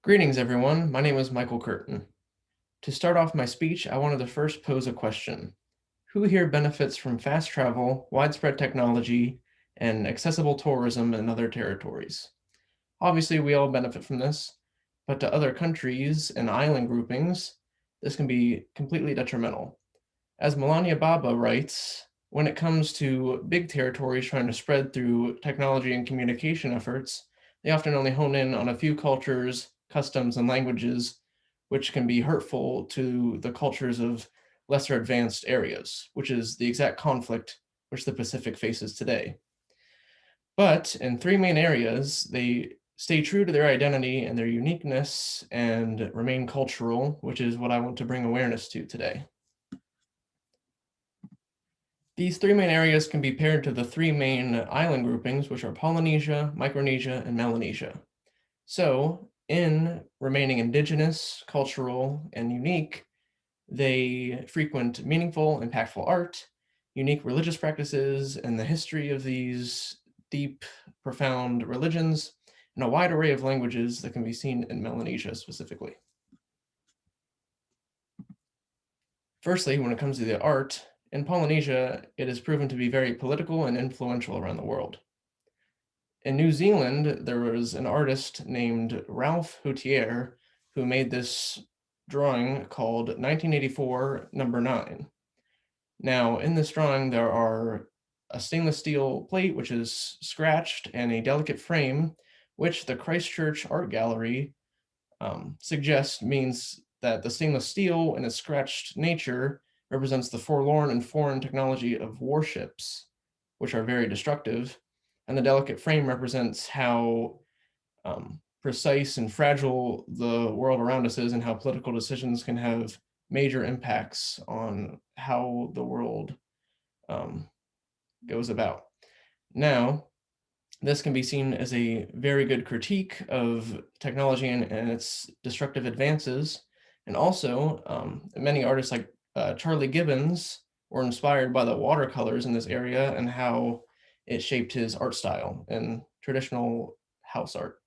Greetings, everyone. My name is Michael Kurten. To start off my speech, I wanted to first pose a question. Who here benefits from fast travel, widespread technology, and accessible tourism in other territories? Obviously, we all benefit from this, but to other countries and island groupings, this can be completely detrimental. As Melania Baba writes, when it comes to big territories trying to spread through technology and communication efforts, they often only hone in on a few cultures, customs, and languages, which can be hurtful to the cultures of lesser advanced areas, which is the exact conflict which the Pacific faces today. But in three main areas, they stay true to their identity and their uniqueness and remain cultural, which is what I want to bring awareness to today. These three main areas can be paired to the three main island groupings, which are Polynesia, Micronesia, and Melanesia. So, in remaining indigenous, cultural, and unique, they frequent meaningful, impactful art, unique religious practices, and the history of these deep, profound religions, and a wide array of languages that can be seen in Melanesia specifically. Firstly, when it comes to the art, in Polynesia, it is proven to be very political and influential around the world. In New Zealand, there was an artist named Ralph Houtier who made this drawing called 1984 number 9. Now, in this drawing, there are a stainless steel plate, which is scratched, and a delicate frame, which the Christchurch Art Gallery suggests means that the stainless steel in its scratched nature represents the forlorn and foreign technology of warships, which are very destructive, and the delicate frame represents how precise and fragile the world around us is and how political decisions can have major impacts on how the world um, goes about. Now, this can be seen as a very good critique of technology and its destructive advances. And also, many artists like Charlie Gibbons were inspired by the watercolors in this area and how it shaped his art style and traditional house art.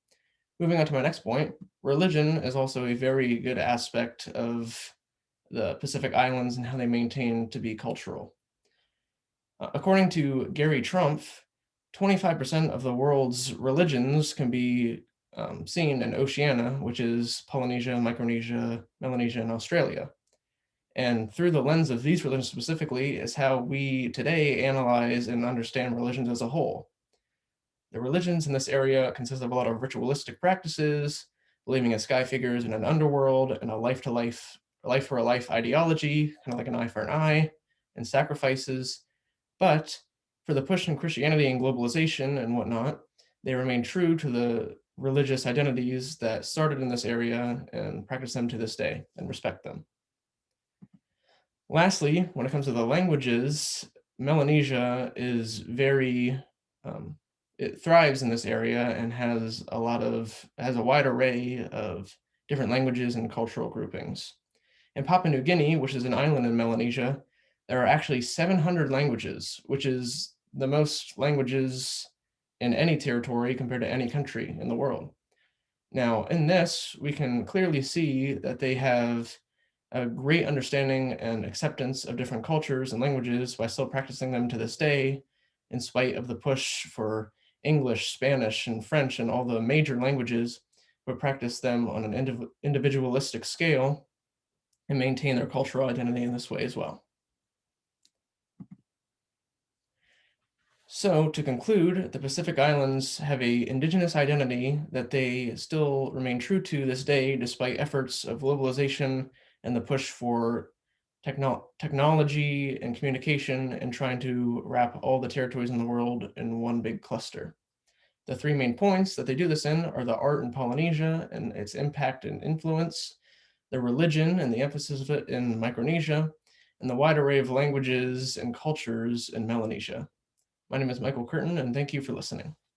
Moving on to my next point, religion is also a very good aspect of the Pacific Islands and how they maintain to be cultural. According to Gary Trump, 25% of the world's religions can be seen in Oceania, which is Polynesia, Micronesia, Melanesia, and Australia. And through the lens of these religions specifically is how we today analyze and understand religions as a whole. The religions in this area consist of a lot of ritualistic practices, believing in sky figures in an underworld, and a life for a life ideology, kind of like an eye for an eye, and sacrifices. But for the push in Christianity and globalization and whatnot, they remain true to the religious identities that started in this area and practice them to this day and respect them. Lastly, when it comes to the languages, Melanesia is very it thrives in this area and has a wide array of different languages and cultural groupings. In Papua New Guinea, which is an island in Melanesia, there are actually 700 languages, which is the most languages in any territory compared to any country in the world. Now, in this, we can clearly see that they have a great understanding and acceptance of different cultures and languages by still practicing them to this day, in spite of the push for English, Spanish, and French and all the major languages, but practice them on an individualistic scale and maintain their cultural identity in this way as well. So to conclude, the Pacific Islands have a indigenous identity that they still remain true to this day, despite efforts of globalization and the push for technology and communication and trying to wrap all the territories in the world in one big cluster. The three main points that they do this in are the art in Polynesia and its impact and influence, the religion and the emphasis of it in Micronesia, and the wide array of languages and cultures in Melanesia. My name is Michael Kurten, and thank you for listening.